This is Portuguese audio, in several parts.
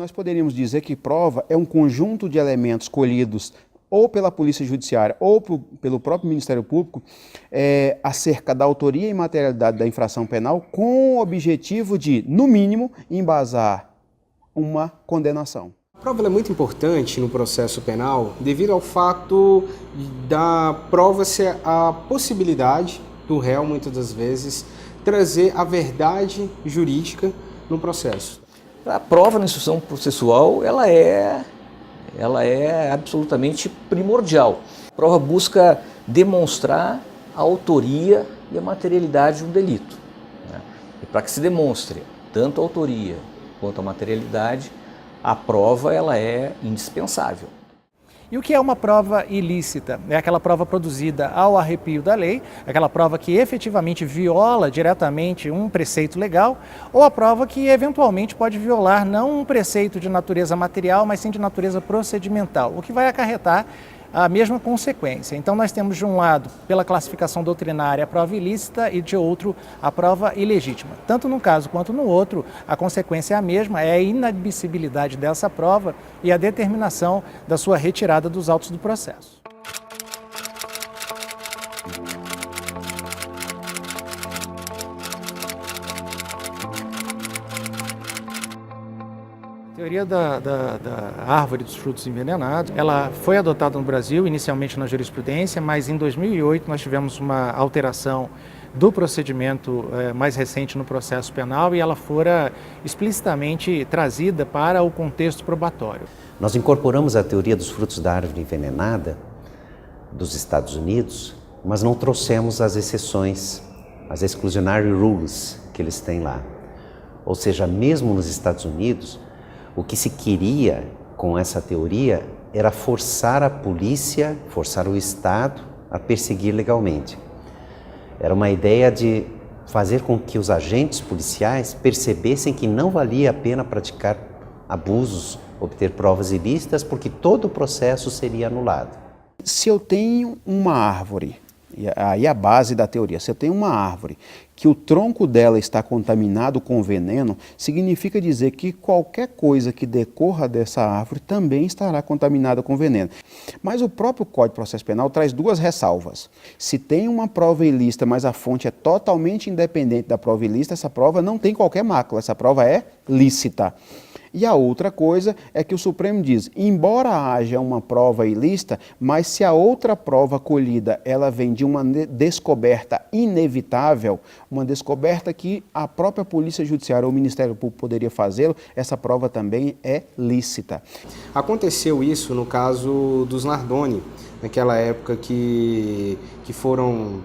nós poderíamos dizer que prova é um conjunto de elementos colhidos ou pela Polícia Judiciária ou pelo próprio Ministério Público acerca da autoria e materialidade da infração penal com o objetivo de, no mínimo, embasar uma condenação. A prova é muito importante no processo penal devido ao fato da prova ser a possibilidade do réu, muitas das vezes, trazer a verdade jurídica no processo. A prova na instrução processual, ela é absolutamente primordial. A prova busca demonstrar a autoria e a materialidade do delito, né? E para que se demonstre tanto a autoria quanto a materialidade, a prova ela é indispensável. E o que é uma prova ilícita? É aquela prova produzida ao arrepio da lei, aquela prova que efetivamente viola diretamente um preceito legal, ou a prova que eventualmente pode violar não um preceito de natureza material, mas sim de natureza procedimental, o que vai acarretar a mesma consequência. Então nós temos de um lado, pela classificação doutrinária, a prova ilícita e de outro, a prova ilegítima. Tanto num caso quanto no outro, a consequência é a mesma, é a inadmissibilidade dessa prova e a determinação da sua retirada dos autos do processo. A teoria da árvore dos frutos envenenados, ela foi adotada no Brasil, inicialmente na jurisprudência, mas em 2008 nós tivemos uma alteração do procedimento mais recente no processo penal e ela fora explicitamente trazida para o contexto probatório. Nós incorporamos a teoria dos frutos da árvore envenenada dos Estados Unidos, mas não trouxemos as exceções, as exclusionary rules que eles têm lá. Ou seja, mesmo nos Estados Unidos, o que se queria com essa teoria era forçar a polícia, forçar o Estado a perseguir legalmente. Era uma ideia de fazer com que os agentes policiais percebessem que não valia a pena praticar abusos, obter provas ilícitas, porque todo o processo seria anulado. Se eu tenho uma árvore, e aí a base da teoria, se eu tenho uma árvore que o tronco dela está contaminado com veneno, significa dizer que qualquer coisa que decorra dessa árvore também estará contaminada com veneno. Mas o próprio Código de Processo Penal traz duas ressalvas. Se tem uma prova ilícita, mas a fonte é totalmente independente da prova ilícita, essa prova não tem qualquer mácula, essa prova é lícita. E a outra coisa é que o Supremo diz, embora haja uma prova ilícita, mas se a outra prova colhida ela vem de uma descoberta inevitável, uma descoberta que a própria Polícia Judiciária ou o Ministério Público poderia fazê-lo, essa prova também é lícita. Aconteceu isso no caso dos Nardoni, naquela época que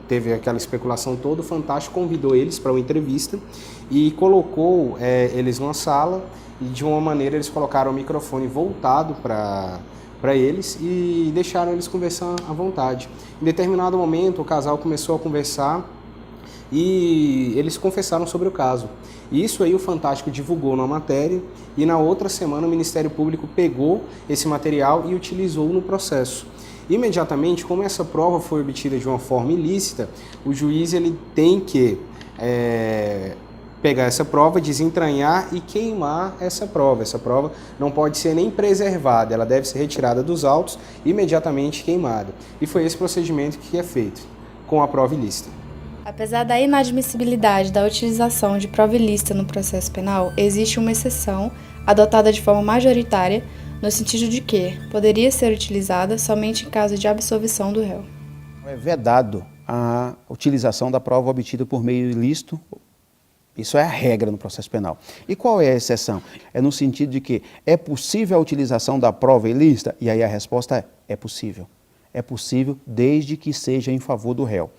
teve aquela especulação toda, o Fantástico convidou eles para uma entrevista e colocou eles numa sala e de uma maneira eles colocaram o microfone voltado para eles e deixaram eles conversar à vontade. Em determinado momento o casal começou a conversar e eles confessaram sobre o caso. Isso aí o Fantástico divulgou na matéria e na outra semana o Ministério Público pegou esse material e utilizou no processo. Imediatamente, como essa prova foi obtida de uma forma ilícita, o juiz ele tem que pegar essa prova, desentranhar e queimar essa prova. Essa prova não pode ser nem preservada, ela deve ser retirada dos autos e imediatamente queimada. E foi esse procedimento que é feito com a prova ilícita. Apesar da inadmissibilidade da utilização de prova ilícita no processo penal, existe uma exceção adotada de forma majoritária no sentido de que poderia ser utilizada somente em caso de absolvição do réu. É vedado a utilização da prova obtida por meio ilícito. Isso é a regra no processo penal. E qual é a exceção? É no sentido de que é possível a utilização da prova ilícita? E aí a resposta é possível. É possível desde que seja em favor do réu.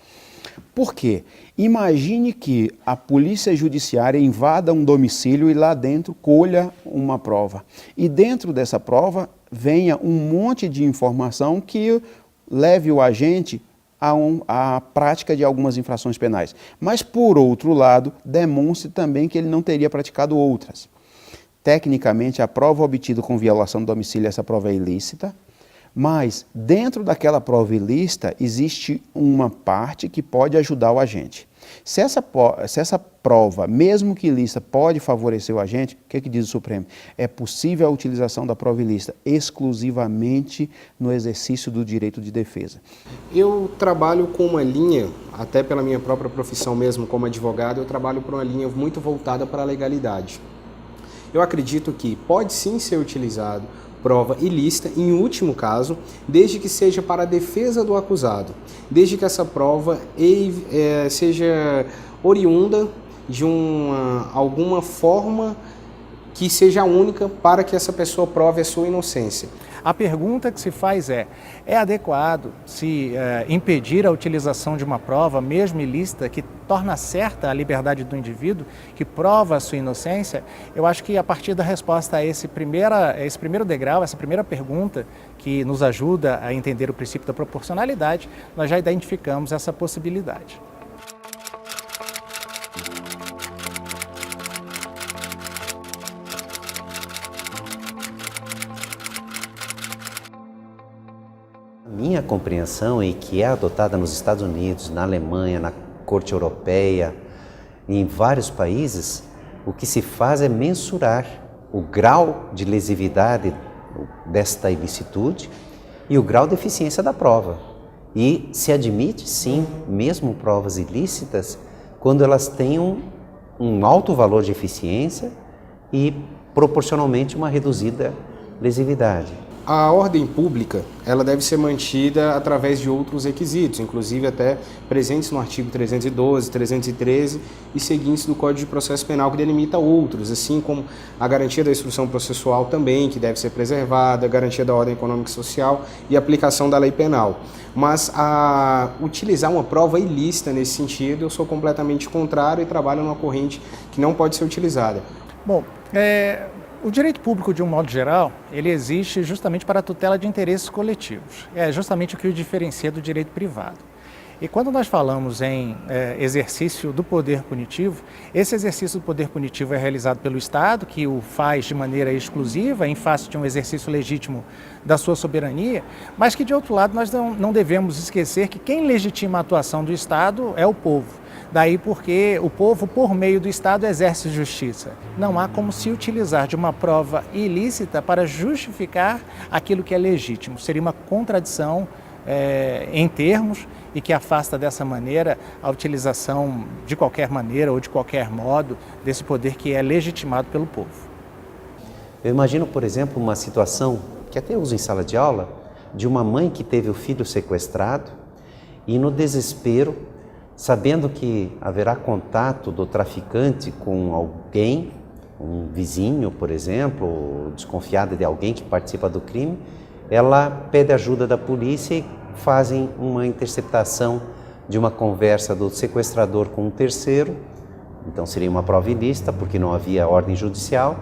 Por quê? Imagine que a polícia judiciária invada um domicílio e lá dentro colha uma prova. E dentro dessa prova venha um monte de informação que leve o agente à prática de algumas infrações penais. Mas, por outro lado, demonstre também que ele não teria praticado outras. Tecnicamente, a prova obtida com violação do domicílio, essa prova é ilícita, Mas dentro daquela prova ilícita existe uma parte que pode ajudar o agente. Se essa prova, mesmo que ilícita, pode favorecer o agente, o que diz o Supremo? É possível a utilização da prova ilícita exclusivamente no exercício do direito de defesa. Eu trabalho com uma linha, até pela minha própria profissão mesmo como advogado, eu trabalho por uma linha muito voltada para a legalidade. Eu acredito que pode sim ser utilizado prova ilícita, em último caso, desde que seja para a defesa do acusado, desde que essa prova seja oriunda de alguma forma que seja única para que essa pessoa prove a sua inocência. A pergunta que se faz é adequado se impedir a utilização de uma prova, mesmo ilícita, que torna certa a liberdade do indivíduo, que prova a sua inocência? Eu acho que a partir da resposta a esse primeiro degrau, essa primeira pergunta, que nos ajuda a entender o princípio da proporcionalidade, nós já identificamos essa possibilidade. Minha compreensão, e que é adotada nos Estados Unidos, na Alemanha, na Corte Europeia, em vários países, o que se faz é mensurar o grau de lesividade desta ilicitude e o grau de eficiência da prova. E se admite, sim, mesmo provas ilícitas, quando elas tenham um alto valor de eficiência e proporcionalmente uma reduzida lesividade. A ordem pública, ela deve ser mantida através de outros requisitos, inclusive até presentes no artigo 312, 313 e seguintes do Código de Processo Penal, que delimita outros, assim como a garantia da instrução processual também, que deve ser preservada, a garantia da ordem econômica e social e a aplicação da lei penal. Mas utilizar uma prova ilícita nesse sentido, eu sou completamente contrário e trabalho numa corrente que não pode ser utilizada. Bom, o direito público, de um modo geral, ele existe justamente para a tutela de interesses coletivos. É justamente o que o diferencia do direito privado. E quando nós falamos em exercício do poder punitivo, esse exercício do poder punitivo é realizado pelo Estado, que o faz de maneira exclusiva, em face de um exercício legítimo da sua soberania, mas que, de outro lado, nós não devemos esquecer que quem legitima a atuação do Estado é o povo. Daí porque o povo, por meio do Estado, exerce justiça. Não há como se utilizar de uma prova ilícita para justificar aquilo que é legítimo. Seria uma contradição em termos e que afasta dessa maneira a utilização de qualquer maneira ou de qualquer modo desse poder que é legitimado pelo povo. Eu imagino, por exemplo, uma situação que até uso em sala de aula, de uma mãe que teve o filho sequestrado e, no desespero, sabendo que haverá contato do traficante com alguém, um vizinho, por exemplo, desconfiada de alguém que participa do crime, ela pede ajuda da polícia e fazem uma interceptação de uma conversa do sequestrador com um terceiro. Então seria uma prova ilícita, porque não havia ordem judicial,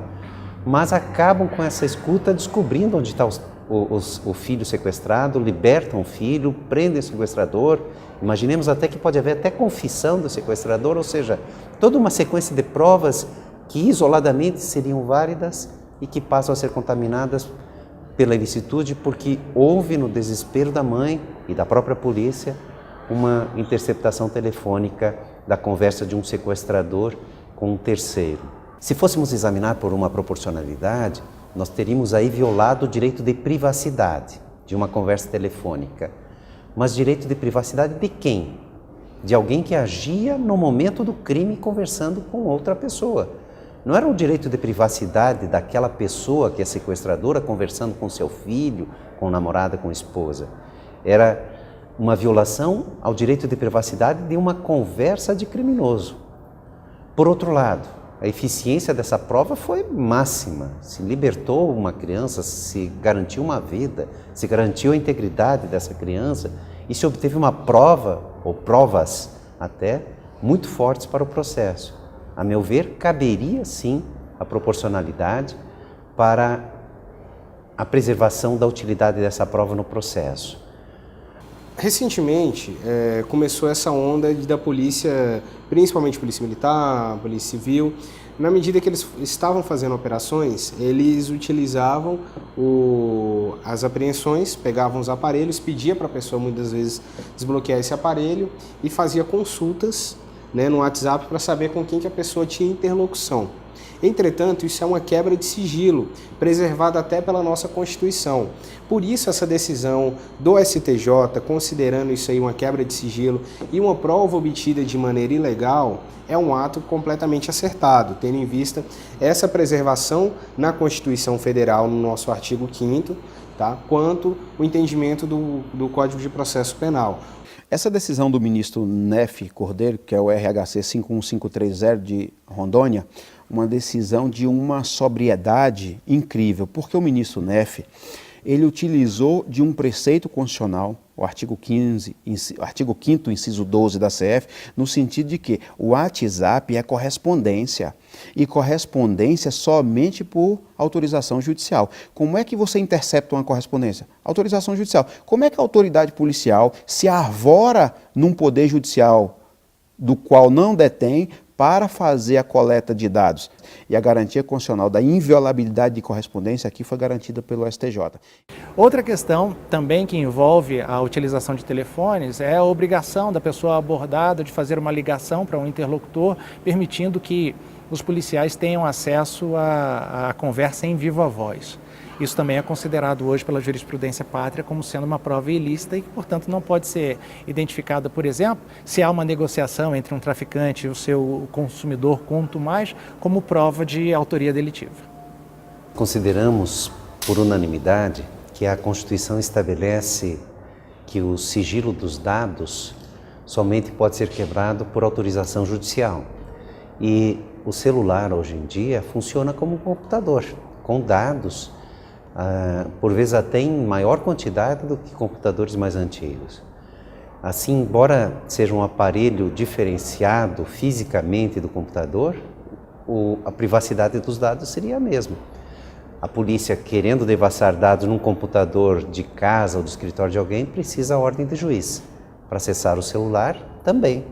mas acabam com essa escuta descobrindo onde está o filho sequestrado, libertam o filho, prendem o sequestrador. Imaginemos até que pode haver até confissão do sequestrador, ou seja, toda uma sequência de provas que isoladamente seriam válidas e que passam a ser contaminadas pela ilicitude, porque houve no desespero da mãe e da própria polícia uma interceptação telefônica da conversa de um sequestrador com um terceiro. Se fôssemos examinar por uma proporcionalidade, nós teríamos aí violado o direito de privacidade de uma conversa telefônica. Mas direito de privacidade de quem? De alguém que agia no momento do crime conversando com outra pessoa. Não era o direito de privacidade daquela pessoa que é sequestradora conversando com seu filho, com namorada, com esposa. Era uma violação ao direito de privacidade de uma conversa de criminoso. Por outro lado, a eficiência dessa prova foi máxima. Se libertou uma criança, se garantiu uma vida, se garantiu a integridade dessa criança e se obteve uma prova, ou provas até, muito fortes para o processo. A meu ver, caberia sim a proporcionalidade para a preservação da utilidade dessa prova no processo. Recentemente, começou essa onda da polícia, principalmente polícia militar, polícia civil. Na medida que eles estavam fazendo operações, eles utilizavam as apreensões, pegavam os aparelhos, pedia para a pessoa muitas vezes desbloquear esse aparelho e fazia consultas, né, no WhatsApp para saber com quem que a pessoa tinha interlocução. Entretanto, isso é uma quebra de sigilo, preservada até pela nossa Constituição. Por isso, essa decisão do STJ, considerando isso aí uma quebra de sigilo e uma prova obtida de maneira ilegal, é um ato completamente acertado, tendo em vista essa preservação na Constituição Federal, no nosso artigo 5º, tá? Quanto o entendimento do Código de Processo Penal. Essa decisão do ministro Neff Cordeiro, que é o RHC 51530 de Rondônia, uma decisão de uma sobriedade incrível, porque o ministro Neff, ele utilizou de um preceito constitucional, o artigo 5º, inciso 12 da CF, no sentido de que o WhatsApp é correspondência, e correspondência somente por autorização judicial. Como é que você intercepta uma correspondência? Autorização judicial. Como é que a autoridade policial se arvora num poder judicial do qual não detém para fazer a coleta de dados? E a garantia constitucional da inviolabilidade de correspondência aqui foi garantida pelo STJ. Outra questão também que envolve a utilização de telefones é a obrigação da pessoa abordada de fazer uma ligação para um interlocutor, permitindo que os policiais tenham acesso à conversa em viva voz. Isso também é considerado hoje pela jurisprudência pátria como sendo uma prova ilícita e que, portanto, não pode ser identificada, por exemplo, se há uma negociação entre um traficante e o seu consumidor, quanto mais, como prova de autoria delitiva. Consideramos, por unanimidade, que a Constituição estabelece que o sigilo dos dados somente pode ser quebrado por autorização judicial. E o celular, hoje em dia, funciona como um computador, com dados, por vezes até em maior quantidade do que computadores mais antigos. Assim, embora seja um aparelho diferenciado fisicamente do computador, a privacidade dos dados seria a mesma. A polícia, querendo devassar dados num computador de casa ou do escritório de alguém, precisa a ordem de juiz. Para acessar o celular, também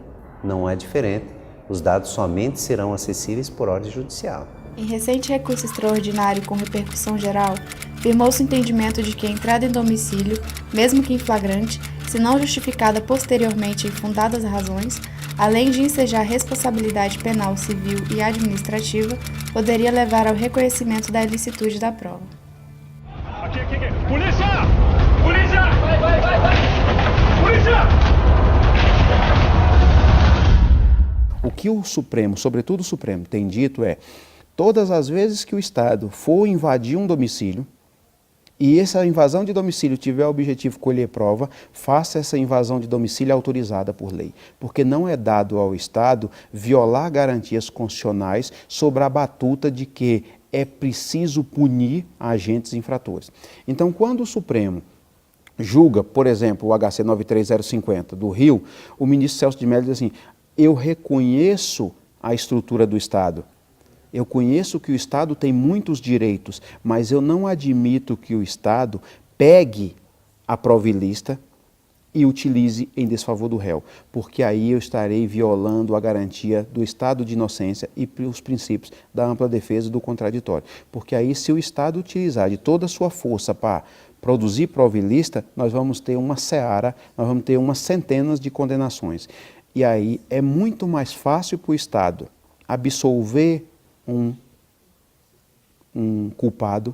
não é diferente. Os dados somente serão acessíveis por ordem judicial. Em recente recurso extraordinário com repercussão geral, firmou-se o entendimento de que a entrada em domicílio, mesmo que em flagrante, se não justificada posteriormente em fundadas razões, além de ensejar responsabilidade penal, civil e administrativa, poderia levar ao reconhecimento da ilicitude da prova. Aqui. Polícia! Polícia! Vai! Polícia! O que o Supremo, sobretudo o Supremo, tem dito é: todas as vezes que o Estado for invadir um domicílio e essa invasão de domicílio tiver o objetivo de colher prova, faça essa invasão de domicílio autorizada por lei, porque não é dado ao Estado violar garantias constitucionais sobre a batuta de que é preciso punir agentes infratores. Então, quando o Supremo julga, por exemplo, o HC 93050 do Rio, o ministro Celso de Mello diz assim: eu reconheço a estrutura do Estado. Eu conheço que o Estado tem muitos direitos, mas eu não admito que o Estado pegue a prova ilícita e utilize em desfavor do réu, porque aí eu estarei violando a garantia do estado de inocência e os princípios da ampla defesa do contraditório. Porque aí, se o Estado utilizar de toda a sua força para produzir prova ilícita, nós vamos ter uma seara, nós vamos ter umas centenas de condenações. E aí é muito mais fácil para o Estado absolver um culpado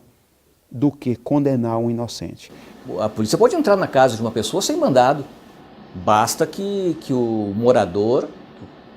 do que condenar um inocente. A polícia pode entrar na casa de uma pessoa sem mandado. Basta que o morador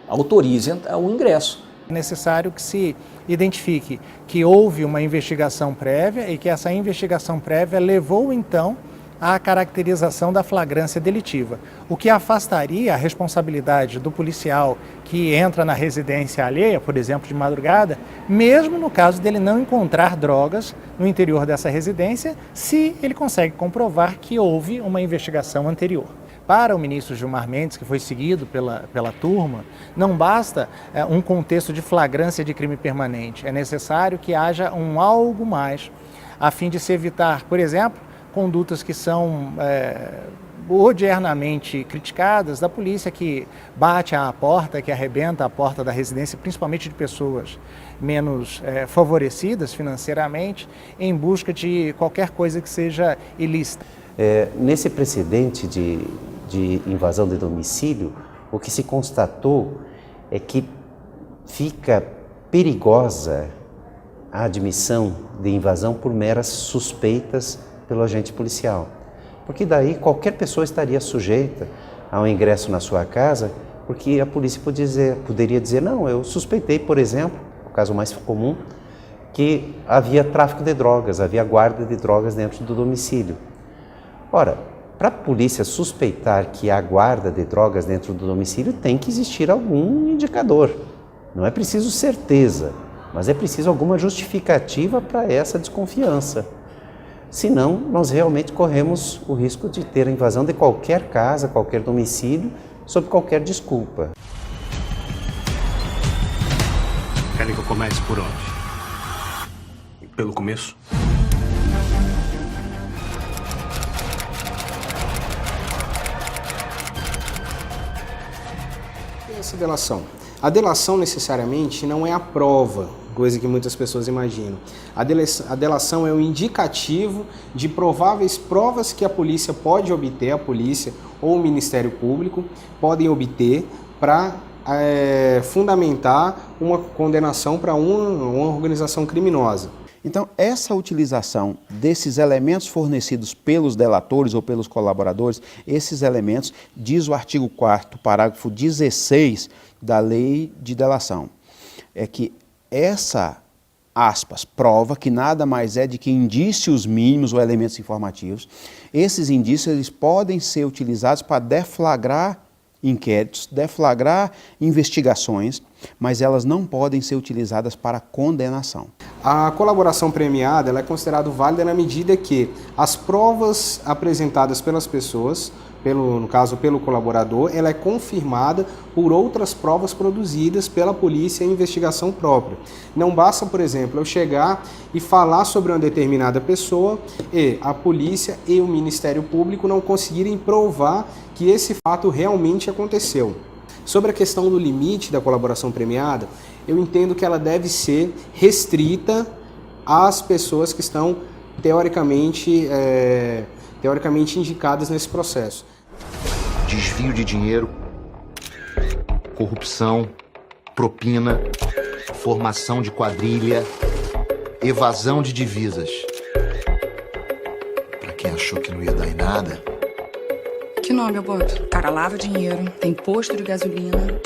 autorize o ingresso. É necessário que se identifique que houve uma investigação prévia e que essa investigação prévia levou, então, à caracterização da flagrância delitiva, o que afastaria a responsabilidade do policial que entra na residência alheia, por exemplo, de madrugada, mesmo no caso dele não encontrar drogas no interior dessa residência, se ele consegue comprovar que houve uma investigação anterior. Para o ministro Gilmar Mendes, que foi seguido pela turma, não basta um contexto de flagrância de crime permanente, é necessário que haja um algo mais, a fim de se evitar, por exemplo, condutas que são odiernamente criticadas, da polícia que bate à porta, que arrebenta a porta da residência, principalmente de pessoas menos favorecidas financeiramente, em busca de qualquer coisa que seja ilícita. Nesse precedente de invasão de domicílio, o que se constatou é que fica perigosa a admissão de invasão por meras suspeitas pelo agente policial. Porque daí qualquer pessoa estaria sujeita ao ingresso na sua casa, porque a polícia poderia dizer, não, eu suspeitei, por exemplo, o caso mais comum, que havia tráfico de drogas, havia guarda de drogas dentro do domicílio. Ora, para a polícia suspeitar que há guarda de drogas dentro do domicílio, tem que existir algum indicador. Não é preciso certeza, mas é preciso alguma justificativa para essa desconfiança. Senão, nós realmente corremos o risco de ter a invasão de qualquer casa, qualquer domicílio, sob qualquer desculpa. Querem que eu comece por onde? Pelo começo? Essa delação. A delação necessariamente não é a prova, coisa que muitas pessoas imaginam. A delação é um indicativo de prováveis provas que a polícia pode obter, a polícia ou o Ministério Público podem obter para fundamentar uma condenação para uma organização criminosa. Então, essa utilização desses elementos fornecidos pelos delatores ou pelos colaboradores, esses elementos, diz o artigo 4º, parágrafo 16 da Lei de Delação, é que essa, aspas, prova, que nada mais é de que indícios mínimos ou elementos informativos, esses indícios eles podem ser utilizados para deflagrar inquéritos, deflagrar investigações, mas elas não podem ser utilizadas para condenação. A colaboração premiada ela é considerada válida na medida que as provas apresentadas pelas pessoas, no caso pelo colaborador, ela é confirmada por outras provas produzidas pela polícia em investigação própria. Não basta, por exemplo, eu chegar e falar sobre uma determinada pessoa e a polícia e o Ministério Público não conseguirem provar que esse fato realmente aconteceu. Sobre a questão do limite da colaboração premiada, eu entendo que ela deve ser restrita às pessoas que estão teoricamente indicadas nesse processo. Desvio de dinheiro, corrupção, propina, formação de quadrilha, evasão de divisas. Pra quem achou que não ia dar em nada... Que nome eu boto? O cara lava dinheiro, tem posto de gasolina.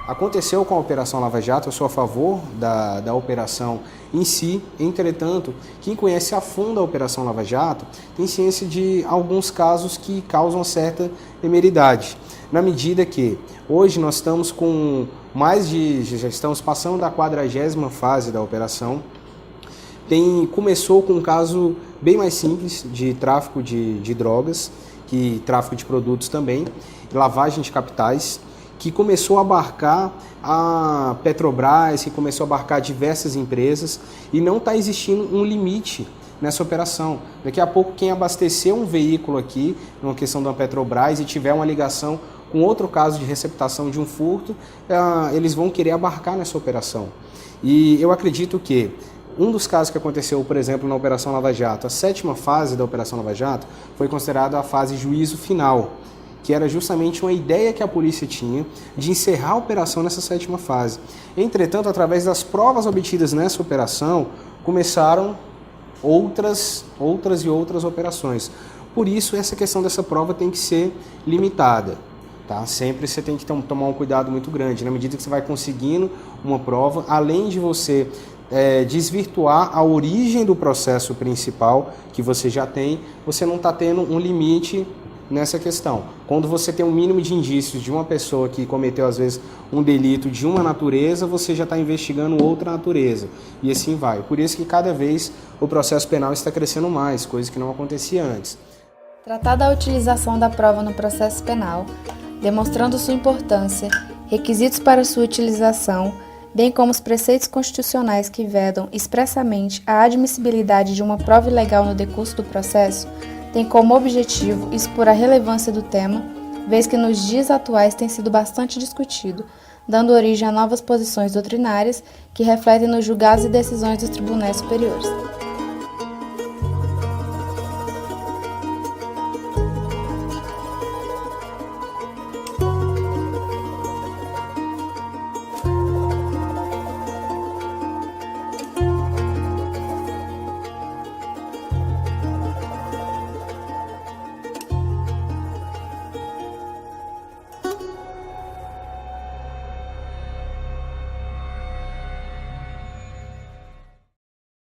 Aconteceu com a Operação Lava Jato, eu sou a favor da operação em si, entretanto, quem conhece a fundo a Operação Lava Jato tem ciência de alguns casos que causam certa temeridade, na medida que hoje nós estamos com já estamos passando da 40ª fase da operação. Começou com um caso bem mais simples de tráfico de drogas, tráfico de produtos também, lavagem de capitais, que começou a abarcar a Petrobras, que começou a abarcar diversas empresas e não está existindo um limite nessa operação. Daqui a pouco quem abastecer um veículo aqui, numa questão da Petrobras, e tiver uma ligação com outro caso de receptação de um furto, eles vão querer abarcar nessa operação. E eu acredito que um dos casos que aconteceu, por exemplo, na Operação Lava Jato, a 7ª fase da Operação Lava Jato foi considerada a fase juízo final, que era justamente uma ideia que a polícia tinha de encerrar a operação nessa 7ª fase. Entretanto, através das provas obtidas nessa operação, começaram outras operações. Por isso, essa questão dessa prova tem que ser limitada. Tá? Sempre você tem que tomar um cuidado muito grande. Na medida que você vai conseguindo uma prova, além de você desvirtuar a origem do processo principal que você já tem, você não está tendo um limite nessa questão. Quando você tem um mínimo de indícios de uma pessoa que cometeu, às vezes, um delito de uma natureza, você já está investigando outra natureza. E assim vai. Por isso que cada vez o processo penal está crescendo mais, coisa que não acontecia antes. Tratar da utilização da prova no processo penal, demonstrando sua importância, requisitos para sua utilização, bem como os preceitos constitucionais que vedam expressamente a admissibilidade de uma prova ilegal no decurso do processo, tem como objetivo expor a relevância do tema, vez que nos dias atuais tem sido bastante discutido, dando origem a novas posições doutrinárias que refletem nos julgados e decisões dos tribunais superiores.